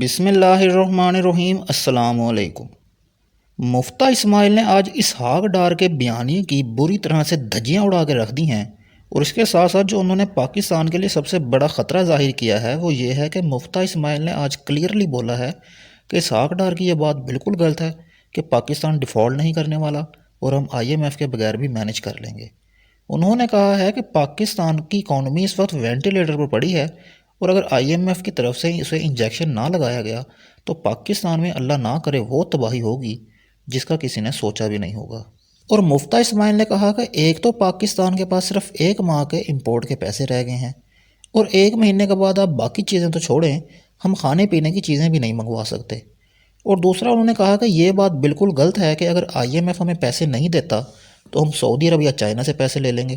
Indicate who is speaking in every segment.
Speaker 1: بسم اللہ الرحمن الرحیم۔ السلام علیکم۔ مفتہ اسماعیل نے آج اسحاق ڈار کے بیانیے کی بری طرح سے دھجیاں اڑا کے رکھ دی ہیں، اور اس کے ساتھ ساتھ جو انہوں نے پاکستان کے لیے سب سے بڑا خطرہ ظاہر کیا ہے وہ یہ ہے کہ مفتہ اسماعیل نے آج کلیئرلی بولا ہے کہ اسحاق ڈار کی یہ بات بالکل غلط ہے کہ پاکستان ڈیفالٹ نہیں کرنے والا اور ہم IMF کے بغیر بھی مینج کر لیں گے۔ انہوں نے کہا ہے کہ پاکستان کی اکانومی اس وقت وینٹیلیٹر پر پڑی ہے، اور اگر IMF کی طرف سے اسے انجیکشن نہ لگایا گیا تو پاکستان میں اللہ نہ کرے وہ تباہی ہوگی جس کا کسی نے سوچا بھی نہیں ہوگا۔ اور مفتہ اسماعیل نے کہا کہ ایک تو پاکستان کے پاس صرف 1 ماہ کے امپورٹ کے پیسے رہ گئے ہیں، اور 1 مہینے کے بعد آپ باقی چیزیں تو چھوڑیں، ہم کھانے پینے کی چیزیں بھی نہیں منگوا سکتے۔ اور دوسرا انہوں نے کہا کہ یہ بات بالکل غلط ہے کہ اگر IMF ہمیں پیسے نہیں دیتا تو ہم سعودی عرب یا چائنا سے پیسے لے لیں گے۔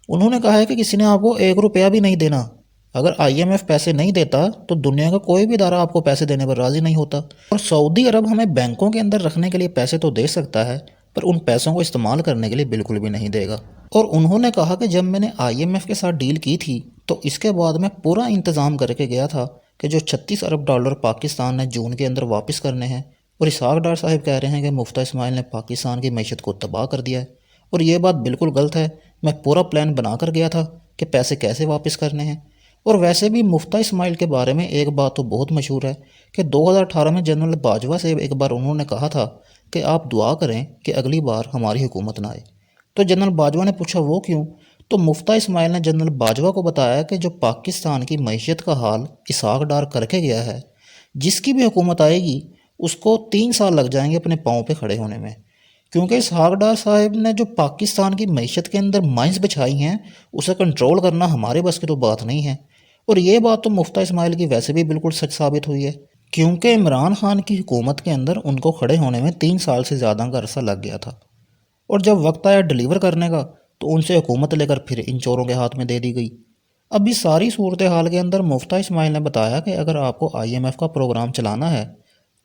Speaker 1: انہوں نے کہا ہے کہ کسی نے آپ کو 1 روپیہ بھی نہیں دینا۔ اگر IMF پیسے نہیں دیتا تو دنیا کا کوئی بھی ادارہ آپ کو پیسے دینے پر راضی نہیں ہوتا، اور سعودی عرب ہمیں بینکوں کے اندر رکھنے کے لیے پیسے تو دے سکتا ہے پر ان پیسوں کو استعمال کرنے کے لیے بالکل بھی نہیں دے گا۔ اور انہوں نے کہا کہ جب میں نے IMF کے ساتھ ڈیل کی تھی تو اس کے بعد میں پورا انتظام کر کے گیا تھا کہ جو $36 ارب پاکستان نے جون کے اندر واپس کرنے ہیں، اور اسحاق ڈار صاحب کہہ رہے ہیں کہ مفتہ اسماعیل نے پاکستان کی معیشت کو تباہ کر دیا ہے، اور یہ بات بالکل غلط ہے۔ میں پورا پلان بنا کر گیا تھا کہ پیسے کیسے واپس کرنے ہیں۔ اور ویسے بھی مفتہ اسماعیل کے بارے میں ایک بات تو بہت مشہور ہے کہ 2018 میں جنرل باجوہ سے ایک بار انہوں نے کہا تھا کہ آپ دعا کریں کہ اگلی بار ہماری حکومت نہ آئے۔ تو جنرل باجوہ نے پوچھا وہ کیوں؟ تو مفتہ اسماعیل نے جنرل باجوہ کو بتایا کہ جو پاکستان کی معیشت کا حال اسحاق ڈار کر کے گیا ہے، جس کی بھی حکومت آئے گی اس کو 3 سال لگ جائیں گے اپنے پاؤں پہ کھڑے ہونے میں، کیونکہ اسحاق ڈار صاحب نے جو پاکستان کی معیشت کے اندر مائنز بچھائی ہیں اسے کنٹرول کرنا ہمارے بس کی تو بات نہیں ہے۔ اور یہ بات تو مفتہ اسماعیل کی ویسے بھی بالکل سچ ثابت ہوئی ہے، کیونکہ عمران خان کی حکومت کے اندر ان کو کھڑے ہونے میں 3 سال سے زیادہ کا عرصہ لگ گیا تھا، اور جب وقت آیا ڈیلیور کرنے کا تو ان سے حکومت لے کر پھر ان چوروں کے ہاتھ میں دے دی گئی۔ اب اس ساری صورتحال کے اندر مفتہ اسماعیل نے بتایا کہ اگر آپ کو IMF کا پروگرام چلانا ہے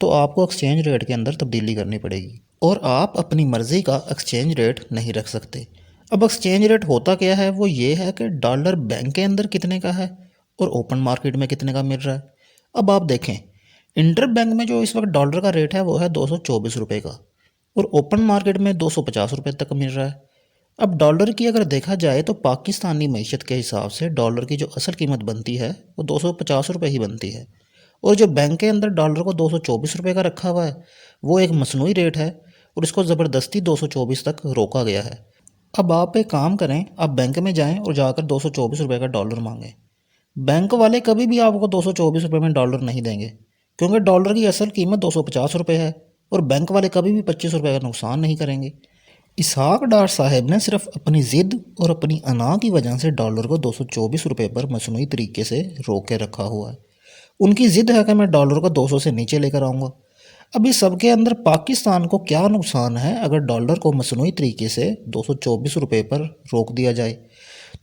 Speaker 1: تو آپ کو ایکسچینج ریٹ کے اندر تبدیلی کرنی پڑے گی، اور آپ اپنی مرضی کا ایکسچینج ریٹ نہیں رکھ سکتے۔ اب ایکسچینج ریٹ ہوتا کیا ہے؟ وہ یہ ہے کہ ڈالر بینک کے اندر کتنے کا ہے اور اوپن مارکیٹ میں کتنے کا مل رہا ہے۔ اب آپ دیکھیں، انٹر بینک میں جو اس وقت ڈالر کا ریٹ ہے وہ ہے 224 روپے کا، اور اوپن مارکیٹ میں 250 روپے تک مل رہا ہے۔ اب ڈالر کی اگر دیکھا جائے تو پاکستانی معیشت کے حساب سے ڈالر کی جو اصل قیمت بنتی ہے وہ 250 روپے ہی بنتی ہے، اور جو بینک کے اندر ڈالر کو 224 روپے کا رکھا ہوا ہے وہ ایک مصنوعی ریٹ ہے، اور اس کو زبردستی 224 تک روکا گیا ہے۔ اب آپ ایک کام کریں، آپ بینک میں جائیں اور جا کر 224 روپے کا ڈالر مانگیں۔ بینک والے کبھی بھی آپ کو 224 روپے میں ڈالر نہیں دیں گے، کیونکہ ڈالر کی اصل قیمت 250 روپے ہے، اور بینک والے کبھی بھی 25 روپے کا نقصان نہیں کریں گے۔ اسحاق ڈار صاحب نے صرف اپنی ضد اور اپنی انا کی وجہ سے ڈالر کو 224 روپے پر مصنوعی طریقے سے روک کے رکھا ہوا ہے۔ ان کی ضد ہے کہ میں ڈالر کو 200 سے نیچے لے کر آؤں گا۔ اب اس سب کے اندر پاکستان کو کیا نقصان ہے اگر ڈالر کو مصنوعی طریقے سے 224 روپے پر روک دیا جائے؟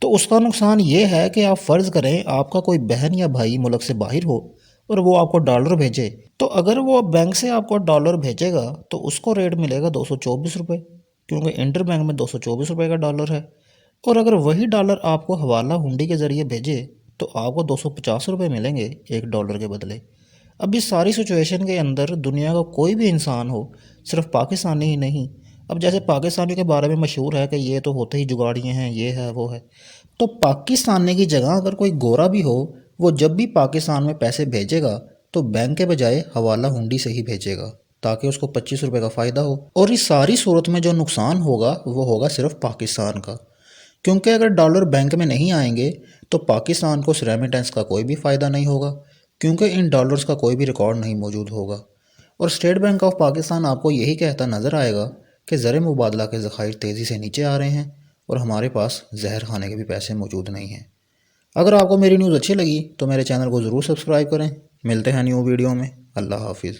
Speaker 1: تو اس کا نقصان یہ ہے کہ آپ فرض کریں آپ کا کوئی بہن یا بھائی ملک سے باہر ہو اور وہ آپ کو ڈالر بھیجے، تو اگر وہ بینک سے آپ کو ڈالر بھیجے گا تو اس کو ریٹ ملے گا 224 روپے، کیونکہ انٹر بینک میں 224 روپے کا ڈالر ہے، اور اگر وہی ڈالر آپ کو حوالہ ہنڈی کے ذریعے بھیجے تو آپ کو 250 روپے ملیں گے ایک ڈالر کے بدلے۔ اب اس ساری سچویشن کے اندر دنیا کا کوئی بھی انسان ہو، صرف پاکستانی ہی نہیں، اب جیسے پاکستانیوں کے بارے میں مشہور ہے کہ یہ تو ہوتے ہی جگاڑیے ہیں، یہ ہے وہ ہے، تو پاکستانی کی جگہ اگر کوئی گورا بھی ہو، وہ جب بھی پاکستان میں پیسے بھیجے گا تو بینک کے بجائے حوالہ ہنڈی سے ہی بھیجے گا تاکہ اس کو 25 روپے کا فائدہ ہو، اور اس ساری صورت میں جو نقصان ہوگا وہ ہوگا صرف پاکستان کا، کیونکہ اگر ڈالر بینک میں نہیں آئیں گے تو پاکستان کو اس ریمیٹنس کا کوئی بھی فائدہ نہیں ہوگا، کیونکہ ان ڈالرز کا کوئی بھی ریکارڈ نہیں موجود ہوگا۔ اور اسٹیٹ بینک آف پاکستان آپ کو یہی کہتا نظر آئے گا کہ زر مبادلہ کے ذخائر تیزی سے نیچے آ رہے ہیں اور ہمارے پاس زہر کھانے کے بھی پیسے موجود نہیں ہیں۔ اگر آپ کو میری نیوز اچھی لگی تو میرے چینل کو ضرور سبسکرائب کریں۔ ملتے ہیں نیو ویڈیو میں۔ اللہ حافظ۔